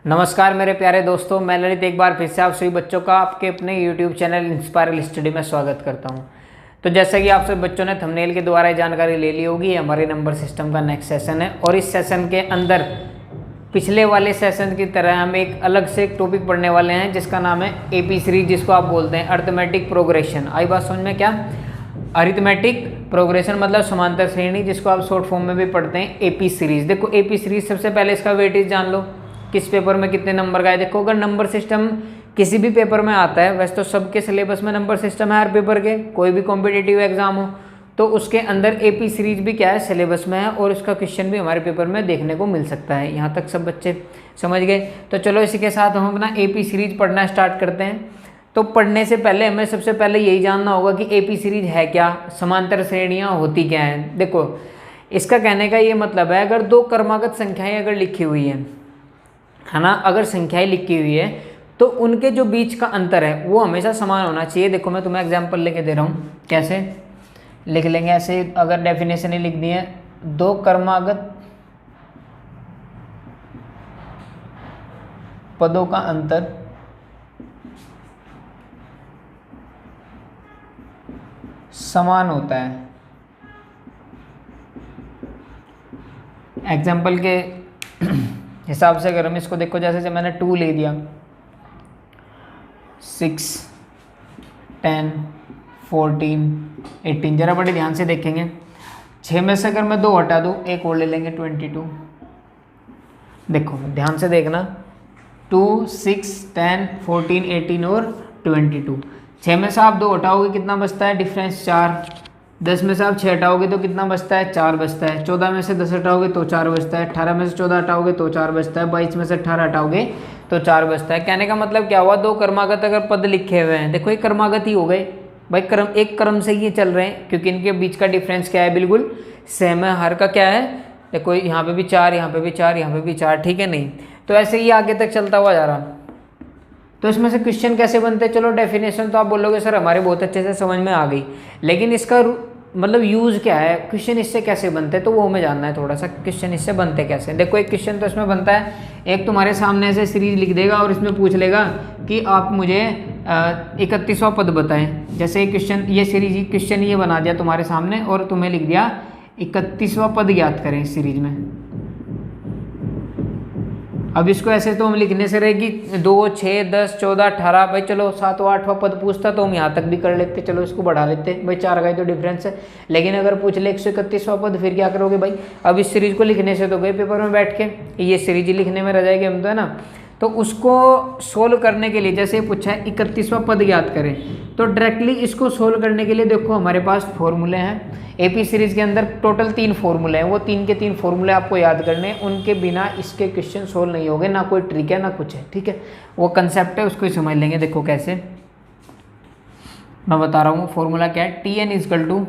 नमस्कार मेरे प्यारे दोस्तों, मैं ललित एक बार फिर से आप सभी बच्चों का आपके अपने YouTube चैनल इंस्पायरल स्टडी में स्वागत करता हूं। तो जैसा कि आप सभी बच्चों ने थंबनेल के द्वारा जानकारी ले ली होगी, हमारे नंबर सिस्टम का नेक्स्ट सेशन है और इस सेशन के अंदर पिछले वाले सेशन की तरह हम एक अलग से एक टॉपिक पढ़ने वाले हैं जिसका नाम है AP सीरीज, जिसको आप बोलते हैं अरिथमेटिक प्रोग्रेशन। आई बात समझ में? क्या अरिथमेटिक प्रोग्रेशन मतलब समांतर श्रेणी, जिसको आप शॉर्ट फॉर्म में भी पढ़ते हैं AP सीरीज। देखो AP सीरीज, सबसे पहले इसका वेटेज जान लो, किस पेपर में कितने नंबर का है। देखो अगर नंबर सिस्टम किसी भी पेपर में आता है, वैसे तो सबके सिलेबस में नंबर सिस्टम है हर पेपर के, कोई भी कॉम्पिटिटिव एग्जाम हो तो उसके अंदर AP सीरीज भी क्या है, सिलेबस में है और उसका क्वेश्चन भी हमारे पेपर में देखने को मिल सकता है। यहाँ तक सब बच्चे समझ गए? तो चलो इसी के साथ हम अपना AP सीरीज पढ़ना स्टार्ट करते हैं। तो पढ़ने से पहले हमें सबसे पहले यही जानना होगा कि AP सीरीज है क्या, समांतर श्रेणियाँ होती क्या हैं। देखो इसका कहने का ये मतलब है, अगर दो क्रमागत संख्याएं अगर लिखी हुई है ना, अगर संख्याएं लिखी हुई है तो उनके जो बीच का अंतर है वो हमेशा समान होना चाहिए। देखो मैं तुम्हें एग्जांपल लेके दे रहा हूँ, कैसे लिख लेंगे ऐसे, अगर डेफिनेशन ही लिख दी है, दो क्रमागत पदों का अंतर समान होता है। एग्जाम्पल के हिसाब से अगर हम इसको देखो, जैसे मैंने 2 ले दिया, 6, 10, 14, 18, जरा बड़े ध्यान से देखेंगे। 6 में से अगर मैं 2 हटा दूँ, एक और ले लेंगे 22। देखो ध्यान से देखना, 2, 6, 10, 14, 18 और 22। 6 में से आप 2 हटाओगे, कितना बचता है? डिफरेंस 4। 10 में से आप 6 हटाओगे तो कितना बचता है? 4 बचता है। 14 में से 10 हटाओगे तो 4 बचता है। 18 में से 14 हटाओगे तो 4 बचता है। 22 में से 18 हटाओगे तो 4 बचता है। कहने का मतलब क्या हुआ, दो क्रमागत अगर पद लिखे हुए हैं, देखो ये क्रमागत ही हो गए भाई, क्रम एक क्रम से ये चल रहे हैं क्योंकि इनके बीच का डिफरेंस क्या है, बिल्कुल सेम है। हर का क्या है, देखो यहाँ पे भी 4, यहाँ पे भी 4, यहाँ पे भी 4, ठीक है नहीं? तो ऐसे ही आगे तक चलता हुआ जा रहा। तो इसमें से क्वेश्चन कैसे बनते हैं? चलो डेफिनेशन तो आप बोलोगे सर हमारे बहुत अच्छे से समझ में आ गई, लेकिन इसका मतलब यूज़ क्या है, क्वेश्चन इससे कैसे बनते हैं, तो वो हमें जानना है थोड़ा सा। क्वेश्चन इससे बनते कैसे? देखो एक क्वेश्चन तो इसमें बनता है, एक तुम्हारे सामने ऐसे सीरीज लिख देगा और इसमें पूछ लेगा कि आप मुझे 31वां पद बताएं। जैसे क्वेश्चन, ये सीरीज क्वेश्चन ये बना दिया तुम्हारे सामने और तुम्हें लिख दिया 31वां पद ज्ञात करें इस सीरीज में। अब इसको ऐसे तो हम लिखने से रहेगी 2, 6, 10, 14, 18, भाई चलो 7वां 8वां पद पूछता तो हम यहाँ तक भी कर लेते, चलो इसको बढ़ा लेते भाई, 4 का ही तो डिफरेंस है। लेकिन अगर पूछ ले 131वां पद, फिर क्या करोगे भाई? अब इस सीरीज को लिखने से तो गए पेपर में बैठ के, ये सीरीज लिखने में रह जाएगी हम तो, है ना? तो उसको सोल्व करने के लिए, जैसे पूछा है 31वां पद याद करें, तो डायरेक्टली इसको सोल्व करने के लिए देखो हमारे पास फॉर्मूले हैं। AP सीरीज के अंदर टोटल 3 फॉर्मूले हैं, वो 3 के 3 फॉर्मूले आपको याद करने हैं, उनके बिना इसके क्वेश्चन सोल्व नहीं होंगे, ना कोई ट्रिक है ना कुछ है, ठीक है? वो कंसेप्ट है, उसको ही समझ लेंगे। देखो कैसे मैं बता रहा हूँ, फॉर्मूला क्या है, TN इजकल टू,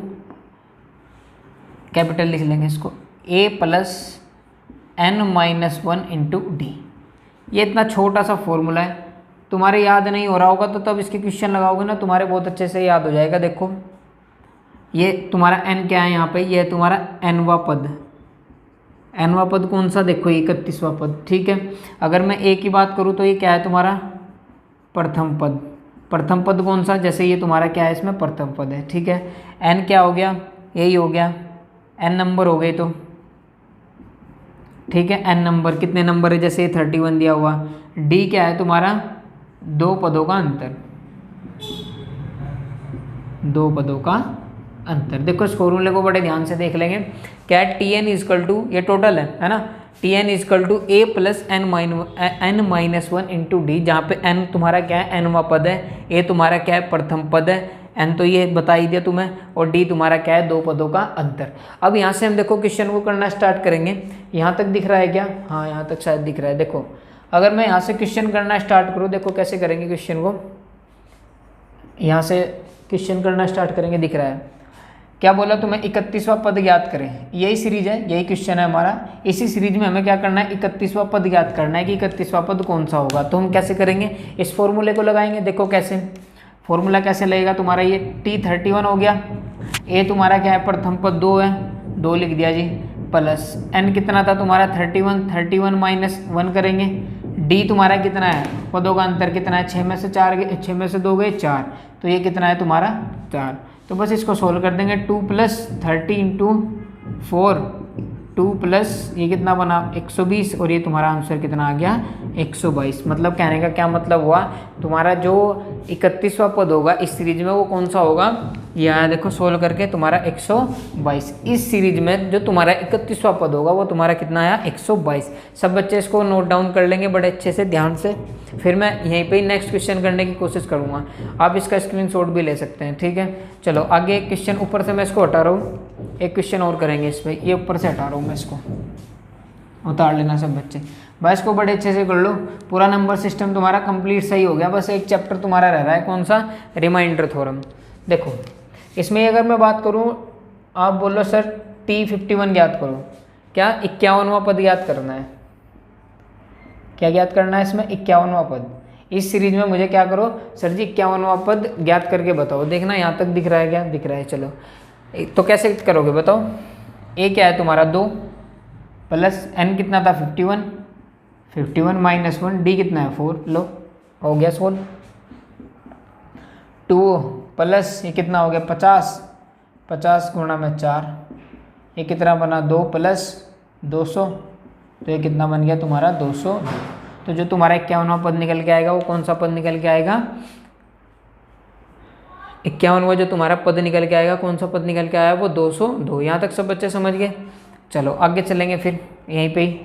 कैपिटल लिख लेंगे इसको, A plus N-1 into D। ये इतना छोटा सा फॉर्मूला है, तुम्हारे याद नहीं हो रहा होगा तो तब इसके क्वेश्चन लगाओगे ना, तुम्हारे बहुत अच्छे से याद हो जाएगा। देखो ये तुम्हारा n क्या है यहाँ पे, ये है तुम्हारा nवां पद। nवां पद कौन सा? देखो 31वां पद, ठीक है? अगर मैं a की बात करूँ तो ये क्या है तुम्हारा? प्रथम पद। प्रथम पद कौन सा? जैसे ये तुम्हारा क्या है, इसमें प्रथम पद है, ठीक है? n क्या हो गया? यही हो गया, n नंबर हो गए तो, ठीक है? n नंबर, कितने नंबर है? जैसे 31 दिया हुआ। d क्या है तुम्हारा? 2 पदों का अंतर, 2 पदों का अंतर। देखो इस फॉर्मूले को बड़े ध्यान से देख लेंगे, क्या है? TN इजकल टू, ये टोटल है ना, TN is equal to A plus N-1 into D, जहाँ पे n तुम्हारा क्या है? nवां पद है, A तुम्हारा क्या है? प्रथम पद है, n तो ये बता ही दिया तुम्हें, और D तुम्हारा क्या है? 2 पदों का अंतर। अब यहाँ से हम देखो क्वेश्चन को करना स्टार्ट करेंगे। यहाँ तक दिख रहा है क्या? हाँ यहाँ तक शायद दिख रहा है। देखो अगर मैं यहाँ से क्वेश्चन करना स्टार्ट करूँ, देखो कैसे करेंगे क्वेश्चन को, यहाँ से क्वेश्चन करना स्टार्ट करेंगे। दिख रहा है क्या बोला तुम्हें? 31वां पद ज्ञात करें, यही सीरीज है, यही क्वेश्चन है हमारा। इसी सीरीज में हमें क्या करना है? 31वां पद ज्ञात करना है कि 31वां पद कौन सा होगा। तो हम कैसे करेंगे? इस फॉर्मूले को लगाएंगे। देखो कैसे फॉर्मूला कैसे लगेगा तुम्हारा, ये T31 हो गया, A तुम्हारा क्या है? प्रथम पद 2 है, 2 लिख दिया जी, प्लस n कितना था तुम्हारा 31, 31 माइनस 1 करेंगे, डी तुम्हारा कितना है, पदों का अंतर कितना है, 6 में से 4 गए, 6 में से 2 गए 4, तो ये कितना है तुम्हारा 4। तो बस इसको सोल्व कर देंगे, 2 + 30 × 4, 2 प्लस ये कितना बना 120, और ये तुम्हारा आंसर कितना आ गया 122। मतलब कहने का क्या मतलब हुआ, तुम्हारा जो 31वां पद होगा इस सीरीज में वो कौन सा होगा, यहाँ देखो सोल्व करके तुम्हारा 122। इस सीरीज में जो तुम्हारा 31वां पद होगा वो तुम्हारा कितना आया 122। सब बच्चे इसको नोट डाउन कर लेंगे बड़े अच्छे से ध्यान से, फिर मैं यहीं पे नेक्स्ट क्वेश्चन करने की कोशिश करूँगा। आप इसका स्क्रीनशॉट भी ले सकते हैं, ठीक है। चलो आगे एक क्वेश्चन, ऊपर से मैं इसको हटा रहा हूँ, एक क्वेश्चन और करेंगे इस पर, ये ऊपर से हटा रहा हूँ मैं इसको, उतार लेना सब बच्चे। बस इसको बड़े अच्छे से कर लो, पूरा नंबर सिस्टम तुम्हारा कंप्लीट सही हो गया। बस एक चैप्टर तुम्हारा रह रहा है, कौन सा, रिमाइंडर थ्योरम। देखो इसमें अगर मैं बात करूँ, आप बोलो सर T51 ज्ञात करो, क्या 51वां पद ज्ञात करना है, क्या ज्ञात करना है इसमें 51वां पद। इस सीरीज में मुझे क्या करो सर जी 51वां पद ज्ञात करके बताओ। देखना यहाँ तक दिख रहा है, क्या दिख रहा है, चलो तो कैसे करोगे बताओ। ए क्या है तुम्हारा 2 प्लस n कितना था 51, 51 - 1, डी कितना है 4, लो हो गया सोल्व। 2 प्लस ये कितना हो गया 50, 50 × 4, ये कितना बना 2 प्लस 200, तो ये कितना बन गया तुम्हारा 200। तो जो तुम्हारा 51वां पद निकल के आएगा वो कौन सा पद निकल के आएगा, 51वां जो तुम्हारा पद निकल के आएगा, कौन सा पद निकल के आया वो 202। यहाँ तक सब बच्चे समझ गए। चलो आगे चलेंगे, फिर यहीं पे ही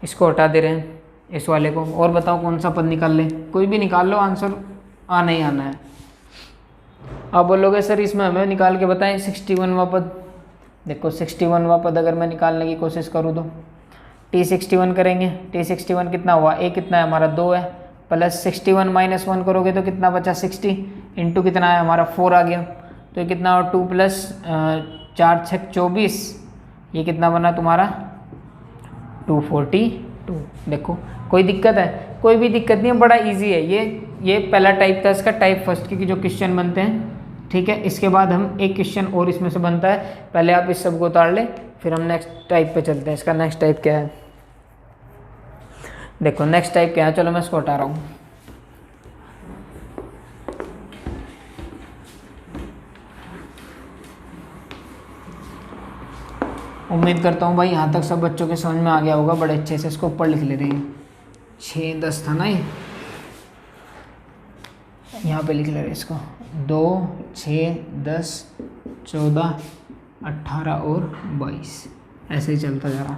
इसको हटा दे रहे हैं इस वाले को, और बताओ कौन सा पद निकाल ले, कोई भी निकाल लो, आंसर आना ही आना है। आप बोलोगे सर इसमें हमें निकाल के बताएं 61वां पद। देखो 61वां पद अगर मैं निकालने की कोशिश करूँ तो T61 करेंगे, T61 कितना हुआ, ए कितना है हमारा 2 है, प्लस 61 - 1 करोगे तो कितना बचा 60, इंटू कितना है हमारा 4 आ गया, तो ये कितना, 2 प्लस 4 6 24, ये कितना बना तुम्हारा 242। देखो कोई दिक्कत है, कोई भी दिक्कत नहीं है, बड़ा इजी है ये पहला टाइप था इसका, टाइप फर्स्ट की जो क्वेश्चन बनते हैं, ठीक है। इसके बाद हम एक क्वेश्चन और इसमें से बनता है, पहले आप इस सब को उतार ले, फिर हम नेक्स्ट टाइप पे चलते हैं। इसका नेक्स्ट टाइप क्या है, देखो नेक्स्ट टाइप क्या है, चलो मैं इसको हटा रहा हूँ। उम्मीद करता हूँ भाई यहाँ तक सब बच्चों के समझ में आ गया होगा, बड़े अच्छे से इसको ऊपर लिख ले रही हैं। 6 10 था ना, ये यहाँ पे लिख ले रहे इसको, 2 6 10 14 18 और 22, ऐसे ही चलता जा रहा।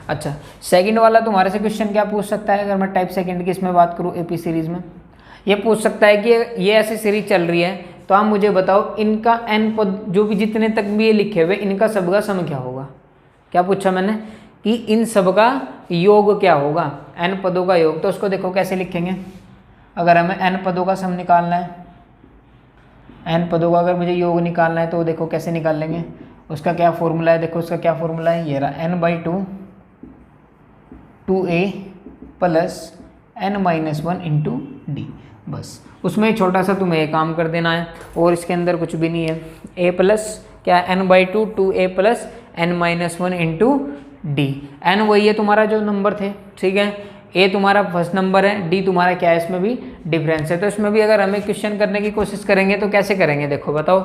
अच्छा सेकंड वाला तुम्हारे से क्वेश्चन क्या पूछ सकता है, अगर मैं टाइप सेकंड की इसमें बात करूँ एपी सीरीज में, ये पूछ सकता है कि ये ऐसी सीरीज चल रही है, तो आप मुझे बताओ इनका n पद जो भी जितने तक भी ये लिखे हुए इनका सबका सम क्या होगा। क्या पूछा मैंने कि इन सब का योग क्या होगा, n पदों का योग। तो उसको देखो कैसे लिखेंगे, अगर हमें n पदों का सम निकालना है, n पदों का अगर मुझे योग निकालना है तो देखो कैसे निकाल लेंगे, उसका क्या फॉर्मूला है, देखो उसका क्या फॉर्मूला है, ये रहा n/2 2a plus n - 1 into D. बस उसमें छोटा सा तुम्हें एक काम कर देना है, और इसके अंदर कुछ भी नहीं है, a प्लस क्या n/2 2a plus n - 1 into D. n वही है तुम्हारा जो नंबर थे, ठीक है, a तुम्हारा फर्स्ट नंबर है, d तुम्हारा क्या है, इसमें भी डिफरेंस है। तो इसमें भी अगर हमें क्वेश्चन करने की कोशिश करेंगे तो कैसे करेंगे, देखो बताओ।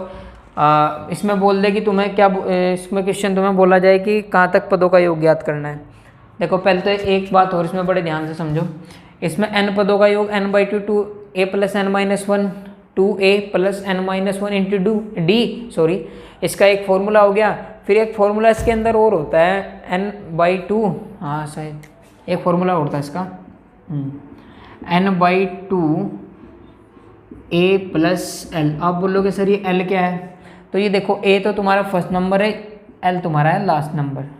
इसमें बोल दे कि तुम्हें क्या, इसमें क्वेश्चन तुम्हें बोला जाए कि कहाँ तक पदों का योग ज्ञात करना है। देखो पहले तो एक बात और इसमें बड़े ध्यान से समझो, इसमें n पदों का योग n/2 2a plus n - 1 2a plus n - 1 into D, sorry इसका एक फॉर्मूला हो गया। फिर एक फॉर्मूला इसके अंदर और होता है n/2, हाँ शायद एक फॉर्मूला होता है इसका n/2 a प्लस l। आप बोलोगे सर ये l क्या है, तो ये देखो a तो तुम्हारा फर्स्ट नंबर है, l तुम्हारा है लास्ट नंबर।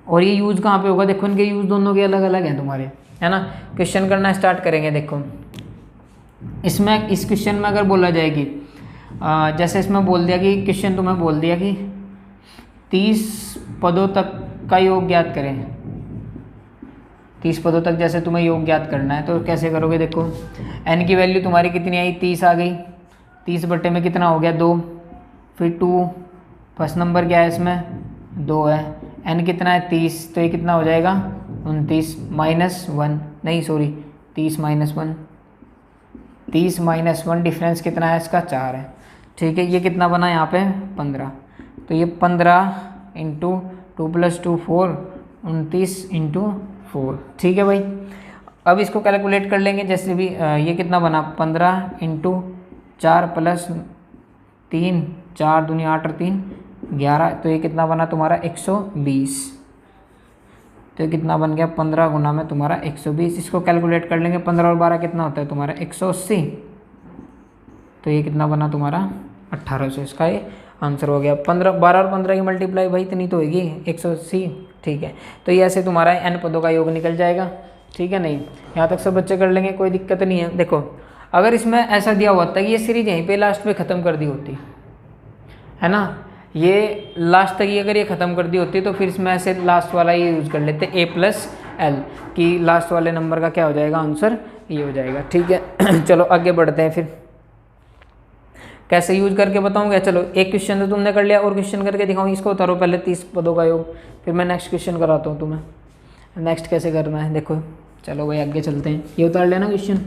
और ये यूज़ कहाँ पे होगा, देखो इनके यूज़ दोनों के अलग अलग हैं तुम्हारे, है ना। क्वेश्चन करना स्टार्ट करेंगे। देखो इसमें इस क्वेश्चन में अगर बोला जाए कि जैसे इसमें बोल दिया कि क्वेश्चन तुम्हें बोल दिया कि 30 पदों तक का योग ज्ञात करें, 30 पदों तक जैसे तुम्हें योग ज्ञात करना है, तो कैसे करोगे। देखो n की वैल्यू तुम्हारी कितनी आई, 30 आ गई, 30 बटे में कितना हो गया 2, फिर 2 फर्स्ट नंबर क्या है इसमें 2 है, n कितना है 30, तो ये कितना हो जाएगा 29 -1 नहीं सॉरी 30 -1, 30 -1 डिफरेंस कितना है इसका 4 है। ठीक है, ये कितना बना यहाँ पे 15, तो ये 15 इंटू 2 + 2 4, 29 इंटू 4। ठीक है भाई, अब इसको कैलकुलेट कर लेंगे जैसे भी। ये कितना बना 15 इंटू 4 + 3, 4 दूनी 8 और 3 11, तो ये कितना बना तुम्हारा 120। तो ये कितना बन गया 15 गुना में तुम्हारा 120। इसको कैलकुलेट कर लेंगे, 15 और 12 कितना होता है तुम्हारा 180, तो ये कितना बना तुम्हारा 1800। इसका ये आंसर हो गया। 15 12 और 15 की मल्टीप्लाई भाई इतनी तो होगी 180। ठीक है, तो ये ऐसे तुम्हारा n पदों का योग निकल जाएगा। ठीक है, नहीं यहाँ तक सब बच्चे कर लेंगे, कोई दिक्कत नहीं है। देखो अगर इसमें ऐसा दिया हुआ था कि ये सीरीज यहीं पे लास्ट पे ख़त्म कर दी होती है ना, ये लास्ट तक ये अगर ये ख़त्म कर दी होती तो फिर इसमें ऐसे लास्ट वाला ये यूज़ कर लेते a+l कि लास्ट वाले नंबर का क्या हो जाएगा आंसर ये हो जाएगा। ठीक है चलो आगे बढ़ते हैं, फिर कैसे यूज करके बताऊंगा। चलो एक क्वेश्चन तो तुमने कर लिया, और क्वेश्चन करके दिखाऊँ। इसको उतारो पहले 30 पदों का योग, फिर मैं नेक्स्ट क्वेश्चन कराता हूँ तुम्हें। नेक्स्ट कैसे करना है देखो। चलो भाई आगे चलते हैं, ये उतार लेना क्वेश्चन।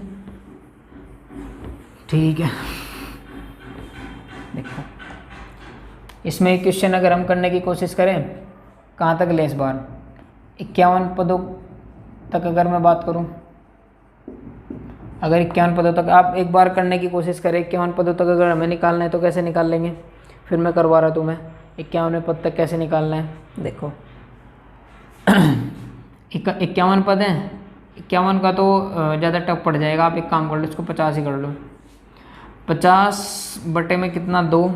ठीक है, देखो इसमें एक क्वेश्चन अगर हम करने की कोशिश करें, कहाँ तक ले इस बार 51 पदों तक अगर मैं बात करूँ, अगर 51 पदों तक आप एक बार करने की कोशिश करें, 51 पदों तक अगर हमें निकालना है तो कैसे निकाल लेंगे। फिर मैं करवा रहा तुम्हें 51वें पद तक कैसे निकालना है। देखो 51 पद हैं, 51 का तो ज़्यादा टफ पड़ जाएगा। आप एक काम कर लो, इसको 50 ही कर लो। 50 बटे में कितना 2।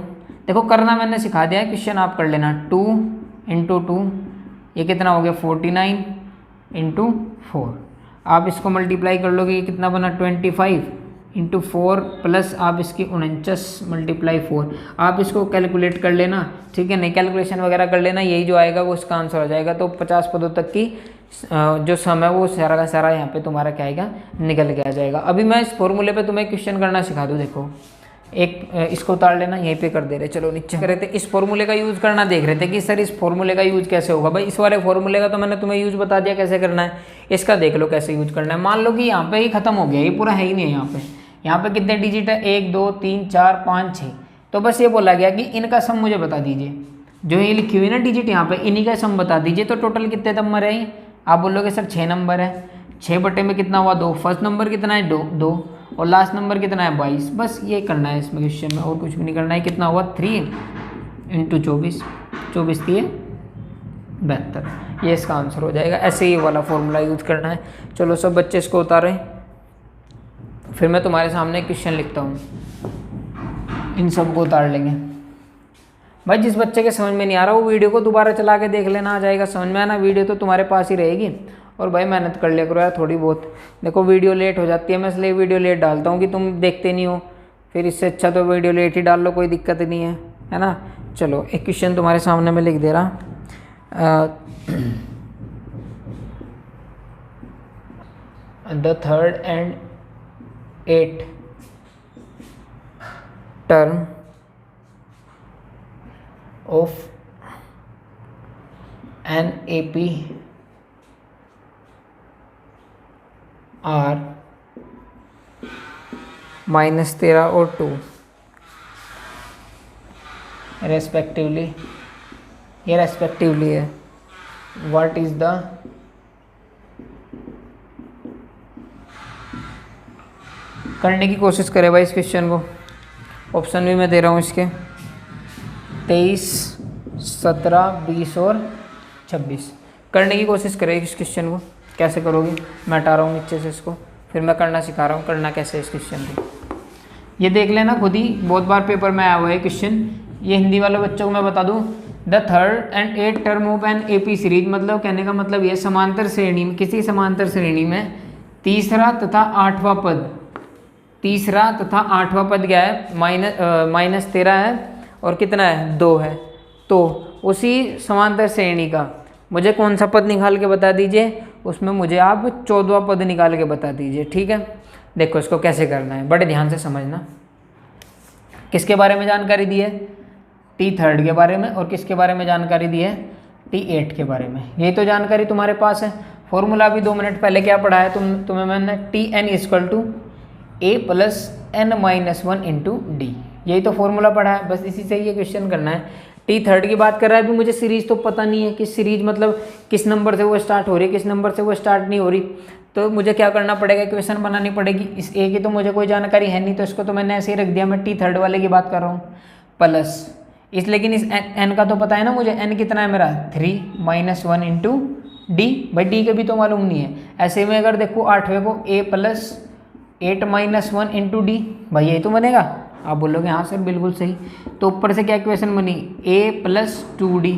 देखो करना मैंने सिखा दिया है, क्वेश्चन आप कर लेना। 2 × 2 ये कितना हो गया 49 × 4। आप इसको मल्टीप्लाई कर लोगे, ये कितना बना 25 × 4 प्लस आप इसकी 49 × 4। आप इसको कैलकुलेट कर लेना। ठीक है, नहीं कैलकुलेशन वगैरह कर लेना, यही जो आएगा वो इसका आंसर हो जाएगा। तो 50 पदों तक की जो सम है वो सारा का सारा यहाँ पे तुम्हारा क्या आएगा निकल के आ जाएगा। अभी मैं इस फॉर्मूले पे तुम्हें क्वेश्चन करना सिखा दूँ। देखो एक इसको उतार लेना, यहीं पे कर दे रहे। चलो नीचे कर रहे थे, इस फॉर्मूले का यूज़ करना देख रहे थे कि सर इस फॉर्मूले का यूज़ कैसे होगा। भाई इस वाले फॉर्मूले का तो मैंने तुम्हें यूज़ बता दिया कैसे करना है, इसका देख लो कैसे यूज़ करना है। मान लो कि यहाँ पे ही खत्म हो गया, ये पूरा है ही नहीं है। यहाँ पे कितने डिजिट है 1 2 3 4 5 6। तो बस ये बोला गया कि इनका सम मुझे बता दीजिए, जो ये लिखी हुई ना डिजिट यहाँ पे, इन्हीं का सम बता दीजिए। तो टोटल कितने नंबर है, आप बोलोगे सर 6 नंबर है। 6 बटे में कितना हुआ 2। फर्स्ट नंबर कितना है 2 और लास्ट नंबर कितना है 22। बस ये करना है इसमें क्वेश्चन में, और कुछ भी नहीं करना है। कितना हुआ 3 × 24, 24 3 72, ये इसका आंसर हो जाएगा। ऐसे ही वाला फॉर्मूला यूज़ करना है। चलो सब बच्चे इसको उतारें, फिर मैं तुम्हारे सामने क्वेश्चन लिखता हूँ, इन सब को उतार लेंगे। भाई जिस बच्चे के समझ में नहीं आ रहा वो वीडियो को दोबारा चला के देख लेना, आ जाएगा समझ में। आना वीडियो तो तुम्हारे पास ही रहेगी। और भाई मेहनत कर लिया करो यार थोड़ी बहुत। देखो वीडियो लेट हो जाती है, मैं इसलिए वीडियो लेट डालता हूँ कि तुम देखते नहीं हो। फिर इससे अच्छा तो वीडियो लेट ही डाल लो, कोई दिक्कत नहीं है ना। चलो एक क्वेश्चन तुम्हारे सामने मैं लिख दे रहा। The third and 8th term of an AP are -13 और 2 रेस्पेक्टिवली। ये रेस्पेक्टिवली है। व्हाट इज द करने की कोशिश करें भाई इस क्वेश्चन को। ऑप्शन भी मैं दे रहा हूँ इसके 23 17 20 और 26। करने की कोशिश करें इस क्वेश्चन को। कैसे करोगे, मैं हटा रहा हूँ नीचे से इसको, फिर मैं करना सिखा रहा हूँ करना कैसे इस क्वेश्चन को। ये देख लेना खुद ही, बहुत बार पेपर में आया हुआ है क्वेश्चन। ये हिंदी वाले बच्चों को मैं बता दूँ, the third and 8th term of an AP series, मतलब कहने का मतलब ये समांतर श्रेणी में, किसी समांतर श्रेणी में तीसरा तथा आठवां पद, तीसरा तथा आठवां पद क्या है -13 है और कितना है 2 है। तो उसी समांतर श्रेणी का मुझे कौन सा पद निकाल के बता दीजिए, उसमें मुझे आप 14वां पद निकाल के बता दीजिए। ठीक है, देखो इसको कैसे करना है, बड़े ध्यान से समझना। किसके बारे में जानकारी दी है, T3 के बारे में, और किसके बारे में जानकारी दी है, T8 के बारे में। यही तो जानकारी तुम्हारे पास है। फॉर्मूला अभी 2 मिनट पहले क्या पढ़ा है तुम्हें मैंने, Tn equal to a plus n minus 1 into D, यही तो फॉर्मूला पढ़ा है, बस इसी से ये क्वेश्चन करना है। टी थर्ड की बात कर रहा है, अभी मुझे सीरीज तो पता नहीं है कि सीरीज मतलब किस नंबर से वो स्टार्ट हो रही है, किस नंबर से वो स्टार्ट नहीं हो रही, तो मुझे क्या करना पड़ेगा, इक्वेशन बनानी पड़ेगी। इस ए की तो मुझे कोई जानकारी है नहीं, तो इसको तो मैंने ऐसे ही रख दिया, मैं टी थर्ड वाले की बात कर रहा हूँ प्लस इस, लेकिन इस एन का तो पता है ना मुझे, एन कितना है मेरा 3 माइनस 1 इंटू डी, भाई डी के भी तो मालूम नहीं है। ऐसे में अगर देखो 8वें को ए प्लस 8 माइनस 1 इंटू डी, भाई यही तो बनेगा। आप बोलोगे हाँ सर बिल्कुल सही, तो ऊपर से क्या इक्वेशन बनी, ए प्लस 2d,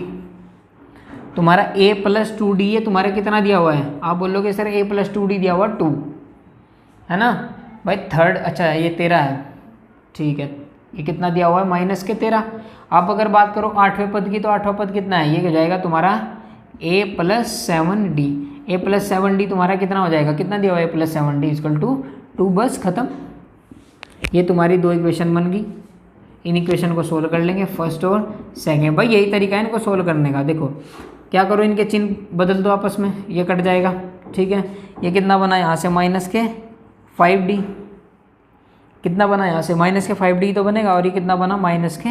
तुम्हारा a प्लस 2d है, तुम्हारा कितना दिया हुआ है, आप बोलोगे सर a प्लस 2d दिया हुआ 2 है ना भाई, थर्ड अच्छा ये 13 है, ठीक है, ये कितना दिया हुआ है माइनस के 13। आप अगर बात करो 8वें पद की, तो 8वां पद कितना है, ये हो जाएगा तुम्हारा a plus 7d, a plus 7d तुम्हारा कितना हो जाएगा, कितना दिया हुआ है a plus 7d equal to 2, बस खत्म। ये तुम्हारी 2 इक्वेशन बन गई, इन इक्वेशन को सोल्व कर लेंगे फर्स्ट और सेकेंड, भाई यही तरीका है इनको सोल्व करने का। देखो क्या करो, इनके चिन्ह बदल दो आपस में, ये कट जाएगा, ठीक है। ये कितना बना यहाँ से माइनस के 5d, कितना बना यहाँ से माइनस के 5d तो बनेगा, और ये कितना बना माइनस के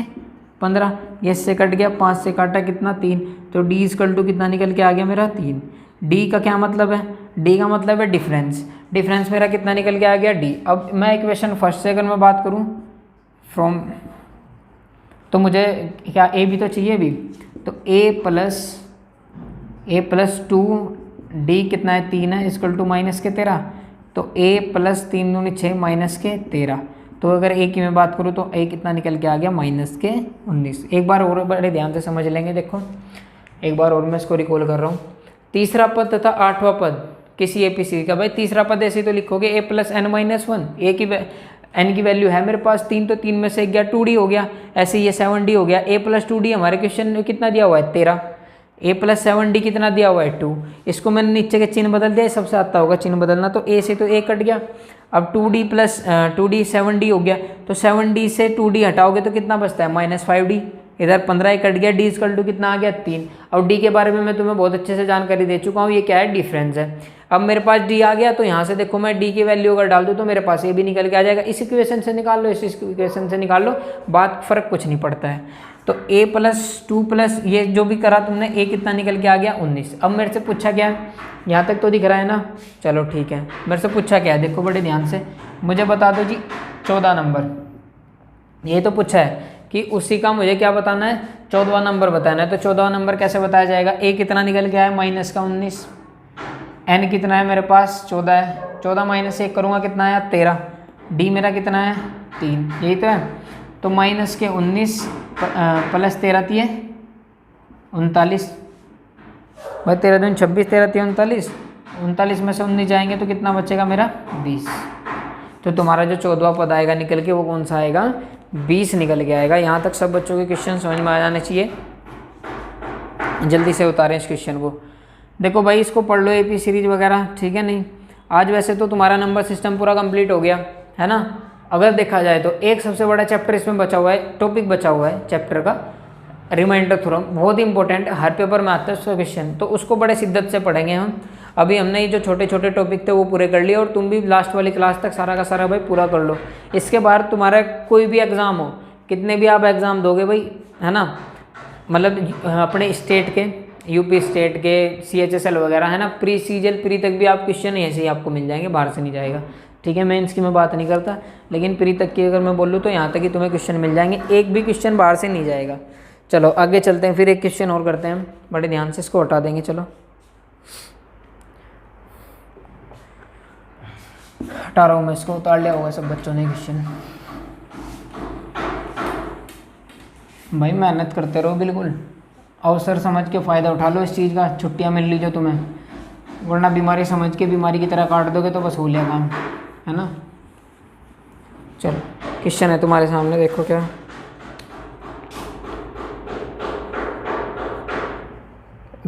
15, ये इससे कट गया, 5 से काटा कितना 3, तो d इक्वल टू कितना निकल के आ गया मेरा 3। d का क्या मतलब है, d का मतलब है डिफरेंस, डिफरेंस मेरा कितना निकल के आ गया d। अब मैं इक्वेशन फर्स्ट से अगर मैं बात करूँ फ्रॉम, तो मुझे क्या a भी तो चाहिए भी, तो a प्लस 2d कितना है 3 है इक्वल टू माइनस के 13, तो a प्लस 3 दूनी 6 माइनस के 13, तो अगर a की मैं बात करूँ तो a कितना निकल के आ गया माइनस के 19। एक बार और बड़े ध्यान से समझ लेंगे, देखो एक बार और मैं इसको रिकॉल कर रहा हूँ। तीसरा पद तथा 8वां पद किसी एपीसी का, भाई तीसरा पद ऐसे तो लिखोगे a प्लस n माइनस 1, ए की n की वैल्यू है मेरे पास 3, तो 3 में से 1 गया 2d हो गया, ऐसे ये 7d हो गया। a प्लस 2d हमारे क्वेश्चन में कितना दिया हुआ है 13, a प्लस 7d कितना दिया हुआ है 2, इसको मैंने नीचे के चिन्ह बदल दिया, सबसे आता होगा चिन्ह बदलना, तो a से तो a कट गया, अब 2d प्लस 2d 7d हो गया, तो 7d से 2d हटाओगे तो कितना बचता है माइनस 5d, इधर 15 कट गया, d इक्वल टू कितना आ गया 3। अब d के बारे में मैं तुम्हें बहुत अच्छे से जानकारी दे चुका हूँ, ये क्या है डिफरेंस है। अब मेरे पास d आ गया, तो यहाँ से देखो मैं d की वैल्यू अगर डाल दूँ तो मेरे पास a भी निकल के आ जाएगा, इस इक्वेशन से निकाल लो, इस इक्वेशन से निकाल लो, बात फर्क कुछ नहीं पड़ता है। तो a प्लस 2 प्लस ये जो भी करा तुमने, a कितना निकल के आ गया 19। अब मेरे से पूछा क्या है, यहाँ तक तो दिख रहा है ना, चलो ठीक है, मेरे से पूछा क्या है, देखो बड़े ध्यान से मुझे बता दो जी 14 नंबर, ये तो पूछा है कि उसी का मुझे क्या बताना है 14वां नंबर बताना है, तो 14वां नंबर कैसे बताया जाएगा, a कितना निकल के आया माइनस का 19, n कितना है मेरे पास 14 है, 14 माइनस 1 करूँगा कितना है 13, d मेरा कितना है 3, यही तो है, तो माइनस के 19 प्लस 13 थी 39, भाई 13 दूनी 26, 13 थी 39, 39 में से 19 जाएंगे तो कितना बचेगा मेरा 20, तो तुम्हारा जो 14वां पद आएगा निकल के वो कौन सा आएगा 20 निकल के आएगा। यहाँ तक सब बच्चों के क्वेश्चन समझ में आ जाने चाहिए, जल्दी से उतारें इस क्वेश्चन को। देखो भाई इसको पढ़ लो एपी सीरीज वगैरह, ठीक है। नहीं आज वैसे तो तुम्हारा नंबर सिस्टम पूरा कंप्लीट हो गया है ना। अगर देखा जाए तो एक सबसे बड़ा चैप्टर इसमें बचा हुआ है, टॉपिक बचा हुआ है चैप्टर का रिमाइंडर थ्योरम, बहुत ही इंपॉर्टेंट, हर पेपर में आता है उसका क्वेश्चन, तो उसको बड़े शिद्दत से पढ़ेंगे हम। अभी हमने ये जो छोटे छोटे टॉपिक थे वो पूरे कर लिए, और तुम भी लास्ट वाली क्लास तक सारा का सारा भाई पूरा कर लो। इसके बाद तुम्हारा कोई भी एग्ज़ाम हो, कितने भी आप एग्ज़ाम दोगे भाई, है ना, मतलब अपने स्टेट के, यूपी स्टेट के, CHSL वगैरह है ना, प्री सीजल प्री तक भी आप क्वेश्चन ऐसे ही आपको मिल जाएंगे, बाहर से नहीं जाएगा, ठीक है। मेंस की मैं बात नहीं करता, लेकिन प्री तक की अगर मैं बोलूँ तो यहाँ तक ही तुम्हें क्वेश्चन मिल जाएंगे, एक भी क्वेश्चन बाहर से नहीं जाएगा। चलो आगे चलते हैं, फिर एक क्वेश्चन और करते हैं, बड़े ध्यान से इसको हटा देंगे। चलो हटा रहा हूँ मैं इसको, उतार लिया होगा सब बच्चों ने क्वेश्चन। भाई मेहनत करते रहो बिल्कुल, अवसर समझ के फ़ायदा उठा लो इस चीज़ का, छुट्टियाँ मिल ली जो तुम्हें, वरना बीमारी समझ के बीमारी की तरह काट दोगे तो बस हो लिया काम, है ना। चलो क्वेश्चन है तुम्हारे सामने, देखो क्या,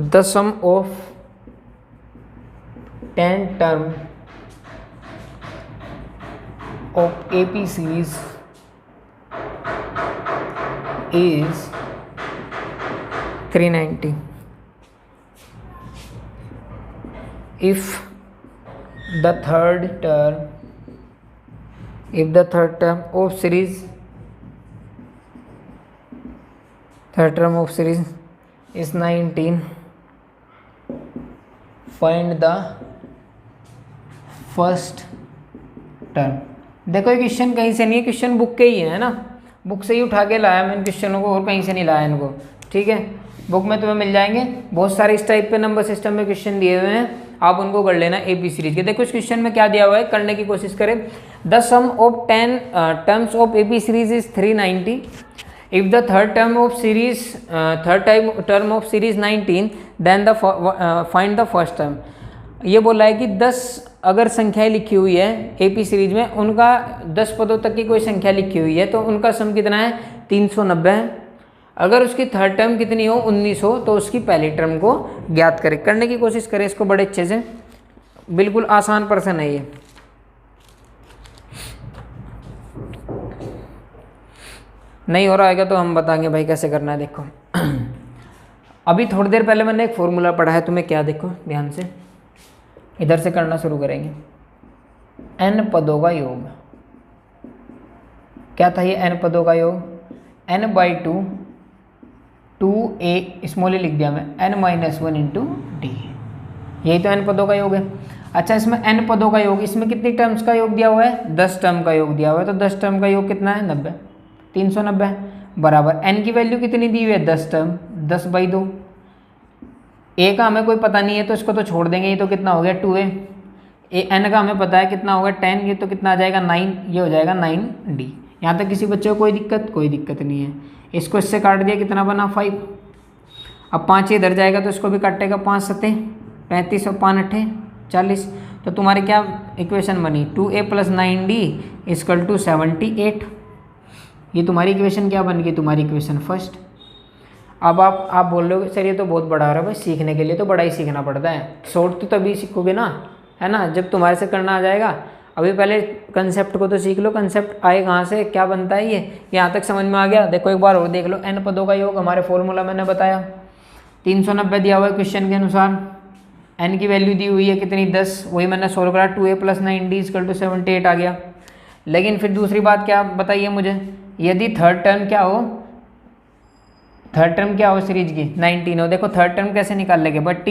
the sum of 10 term of AP series is 390, if the third term of series is 19, find the first term. देखो ये क्वेश्चन कहीं से नहीं है, क्वेश्चन बुक के ही है ना, बुक से ही उठा के लाया मैं इन क्वेश्चनों को, और कहीं से नहीं लाया इनको, ठीक है। बुक में तुम्हें मिल जाएंगे बहुत सारे इस टाइप पे नंबर सिस्टम में क्वेश्चन दिए हुए हैं, आप उनको कर लेना एपी सीरीज के। देखो इस क्वेश्चन में क्या दिया हुआ है, करने की कोशिश करें। The sum of 10 terms of AP series is 390। If the third term of series 19, then find the first term। ये बोला है कि 10 अगर संख्याएं लिखी हुई है एपी सीरीज में, उनका 10 पदों तक की कोई संख्या लिखी हुई है तो उनका सम कितना है 390 है। अगर उसकी थर्ड टर्म कितनी हो 19 हो तो उसकी पहली टर्म को ज्ञात करें। करने की कोशिश करें इसको बड़े अच्छे से, बिल्कुल आसान प्रश्न है ये। नहीं हो रहा है तो हम बताएंगे भाई कैसे करना है। देखो अभी थोड़ी देर पहले मैंने एक फॉर्मूला पढ़ा है तुम्हें, क्या देखो ध्यान से, इधर से करना शुरू करेंगे। n पदों का योग, क्या था ये n पदों का योग, n/2 2a स्मॉल लिख दिया मैं, n-1 इंटू डी, यही तो n पदों का योग है। अच्छा इसमें n पदों का योग, इसमें कितनी टर्म्स का योग दिया हुआ है, 10 टर्म का योग दिया हुआ है, तो 10 टर्म का योग कितना है 90, 390 बराबर n की वैल्यू कितनी दी हुई है 10 टर्म, 10/2। a का हमें कोई पता नहीं है तो इसको तो छोड़ देंगे, ये तो कितना हो गया 2a। n का हमें पता है कितना होगा 10, ये तो कितना आ जाएगा 9, ये हो जाएगा 9d। यहाँ तक किसी बच्चे को कोई दिक्कत नहीं है। इसको इससे काट दिया, कितना बना 5। अब 5 इधर जाएगा तो इसको भी काटेगा, 5 7 35 और 5 8 40। तो तुम्हारी क्या इक्वेशन बनी, 2a + 9d = 78। ये तुम्हारी इक्वेशन क्या बन गई, तुम्हारी इक्वेशन फर्स्ट। अब आप बोल रहे हो सर ये तो बहुत बड़ा हो रहा है भाई, सीखने के लिए तो बड़ा ही सीखना पड़ता है, शॉर्ट तो तभी सीखोगे ना, है ना, जब तुम्हारे से करना आ जाएगा। अभी पहले कंसेप्ट को तो सीख लो, कंसेप्ट आए कहाँ से, क्या बनता है ये, यहाँ तक समझ में आ गया। देखो एक बार और देख लो, n पदों का योग, हमारे फॉर्मूला मैंने बताया 390 दिया हुआ है क्वेश्चन के अनुसार, n की वैल्यू दी हुई है कितनी 10, वही मैंने सोल्व करा, 2a + 9d = 78 आ गया। लेकिन फिर दूसरी बात क्या बताइए मुझे, यदि थर्ड टर्म क्या हो सीरीज की 19 हो। देखो थर्ड टर्म कैसे निकाल लेंगे, बट t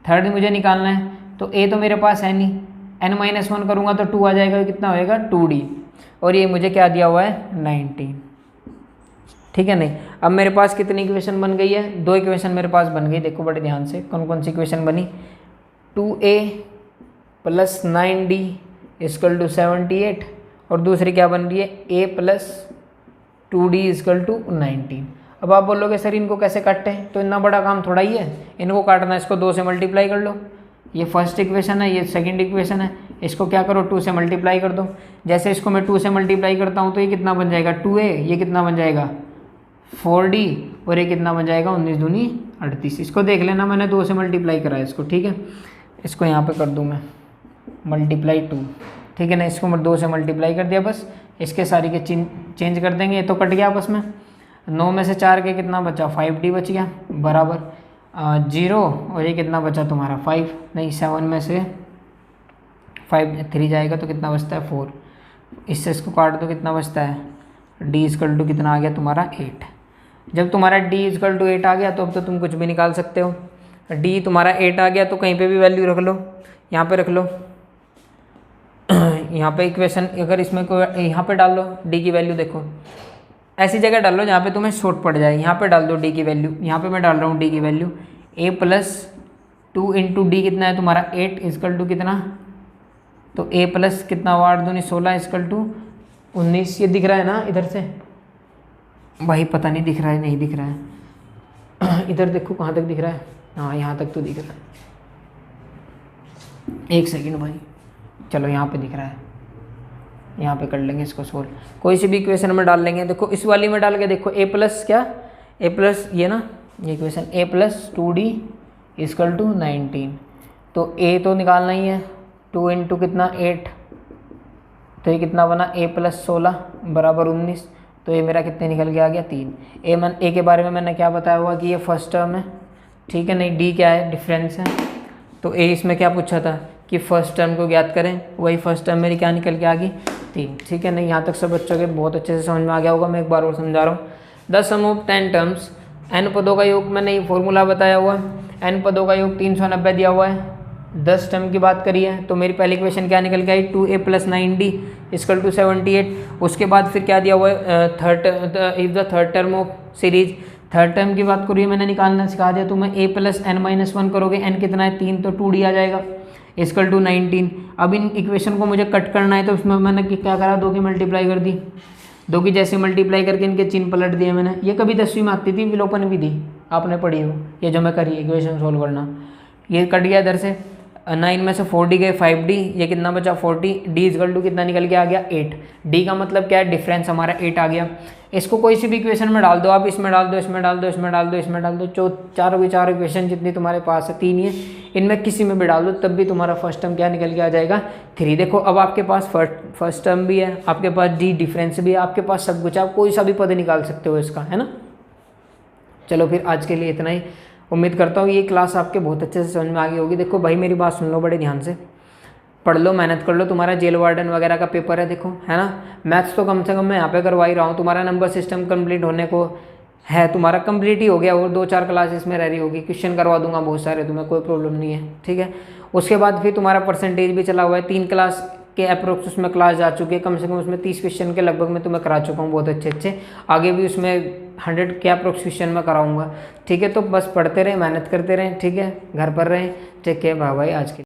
थर्ड मुझे निकालना है, तो a तो मेरे पास है नहीं, n-1 करूँगा तो 2 आ जाएगा, कितना होएगा 2d, और ये मुझे क्या दिया हुआ है 19, ठीक है। नहीं अब मेरे पास कितनी इक्वेशन बन गई है, 2 इक्वेशन मेरे पास बन गई। देखो बड़े ध्यान से कौन कौन सी इक्वेशन बनी, 2a + 9d = 78, और दूसरी क्या बन रही है a + 2d = 19। अब आप बोलोगे सर इनको कैसे काटते हैं, तो इतना बड़ा काम थोड़ा ही है इनको काटना, इसको 2 से मल्टीप्लाई कर लो। ये फर्स्ट इक्वेशन है, ये सेकंड इक्वेशन है, इसको क्या करो 2 से मल्टीप्लाई कर दो। जैसे इसको मैं 2 से मल्टीप्लाई करता हूँ तो ये कितना बन जाएगा 2a, ये कितना बन जाएगा 4d, और ये कितना बन जाएगा 19 दूनी 38। इसको देख लेना, मैंने 2 से मल्टीप्लाई करा है इसको, ठीक है। इसको यहाँ पर कर दूँ मैं मल्टीप्लाई 2, ठीक है ना, इसको मैं 2 से मल्टीप्लाई कर दिया, बस इसके सारी के चेंज कर देंगे। ये तो कट गया आपस में, 9 में से 4 के कितना बचा 5d बच गया, बराबर 0, और ये कितना बचा तुम्हारा 5, नहीं 7 में से 5 3 जाएगा तो कितना बचता है 4, इससे इसको काट दो कितना बचता है, d = कितना आ गया तुम्हारा 8। जब तुम्हारा d = 8 आ गया तो अब तो तुम कुछ भी निकाल सकते हो। d तुम्हारा 8 आ गया तो कहीं पे भी वैल्यू रख लो, यहाँ पे रख लो, यहाँ पे इक्वेशन अगर इसमें कोई यहाँ पे डाल लो d की वैल्यू, देखो ऐसी जगह डाल लो जहाँ पे तुम्हें शॉर्ट पड़ जाए, यहाँ पे डाल दो d की वैल्यू। यहाँ पे मैं डाल रहा हूँ d की वैल्यू, a + 2 × d कितना है तुम्हारा 8 = कितना, तो a प्लस कितना 8 दूनी 16 = 19। ये दिख रहा है ना इधर से भाई, पता नहीं दिख रहा है नहीं दिख रहा है, इधर देखो कहाँ तक दिख रहा है, हाँ यहाँ तक तो दिख रहा है, एक सेकंड भाई, चलो यहाँ पे दिख रहा है, यहाँ पे कर लेंगे इसको सोल्व, कोई सी भी इक्वेशन में डाल लेंगे। देखो इस वाली में डाल के देखो a+ ये ना ये इक्वेशन a + 2d = 19, तो a तो निकालना ही है, 2 × कितना 8, तो ये कितना बना a + 16 बराबर 19, तो ये मेरा कितने निकल के आ गया 3। a के बारे में मैंने क्या बताया हुआ कि ये फर्स्ट टर्म है, ठीक है, नहीं d क्या है डिफरेंस है, तो ए इसमें क्या पूछा था कि फर्स्ट टर्म को ज्ञात करें, वही फर्स्ट टर्म मेरी क्या निकल के आ गई 3। ठीक है, नहीं यहाँ तक सब बच्चों के बहुत अच्छे से समझ में आ गया होगा। मैं एक बार और समझा रहा हूँ। The sum of 10 terms, n पदों का योग, मैंने ये फॉर्मूला बताया हुआ है, n पदों का योग 390 दिया हुआ है। 10 टर्म की बात करी है तो मेरी पहली इक्वेशन क्या निकल के आई 2a + 9d = 78। उसके बाद फिर क्या दिया हुआ है if the third term of series, third term की बात करिए मैंने निकालना सिखा दिया। तो मैं a + n - 1 करोगे, n कितना है 3 तो 2d आ जाएगा = 19। अब इन इक्वेशन को मुझे कट करना है तो उसमें मैंने क्या करा 2 की मल्टीप्लाई कर दी, 2 की जैसे मल्टीप्लाई करके इनके चिन्ह पलट दिए मैंने। ये कभी 10वीं में आती थी, विलोपन विधि आपने पढ़ी हो, ये जो मैं करी इक्वेशन सोल्व करना, ये कट गया इधर से 9 में से 4d गए 5d, ये कितना बचा 40, d = कितना निकल के आ गया 8। d का मतलब क्या है, डिफरेंस हमारा 8 आ गया। इसको कोई सी भी इक्वेशन में डाल दो आप, इसमें डाल दो, इसमें डाल दो, इसमें डाल दो, इसमें डाल दो, चारों की चार इक्वेशन जितनी तुम्हारे पास है 3 ही है, इनमें किसी में भी डाल दो तब भी तुम्हारा फर्स्ट टर्म क्या निकल के आ जाएगा 3। देखो अब आपके पास फर्स्ट टर्म भी है, आपके पास d डिफरेंस भी है, आपके पास सब कुछ है, आप कोई सा भी पद निकाल सकते हो इसका, है ना। चलो फिर आज के लिए इतना ही। उम्मीद करता हूँ ये क्लास आपके बहुत अच्छे से समझ में आ गई होगी। देखो भाई मेरी बात सुन लो बड़े ध्यान से, पढ़ लो, मेहनत कर लो, तुम्हारा जेल वार्डन वगैरह का पेपर है देखो, है ना। मैथ्स तो कम से कम मैं यहाँ पे करवा ही रहा हूँ, तुम्हारा नंबर सिस्टम कंप्लीट होने को है, तुम्हारा कंप्लीट ही हो गया, और 2-4 क्लासेस में रह रही होगी, क्वेश्चन करवा दूंगा बहुत सारे, तुम्हें कोई प्रॉब्लम नहीं है, ठीक है। उसके बाद फिर तुम्हारा परसेंटेज भी चला हुआ है, 3 क्लास के अप्रोक्स उसमें क्लास जा चुकी है, कम से कम उसमें 30 क्वेश्चन के लगभग मैं तुम्हें करा चुका हूँ बहुत अच्छे अच्छे, आगे भी उसमें 100 के अप्रोक्स क्वेश्चन में कराऊंगा, ठीक है। तो बस पढ़ते रहें, मेहनत करते रहें, ठीक है, घर पर रहें, टेक केयर, बाय बाय आज के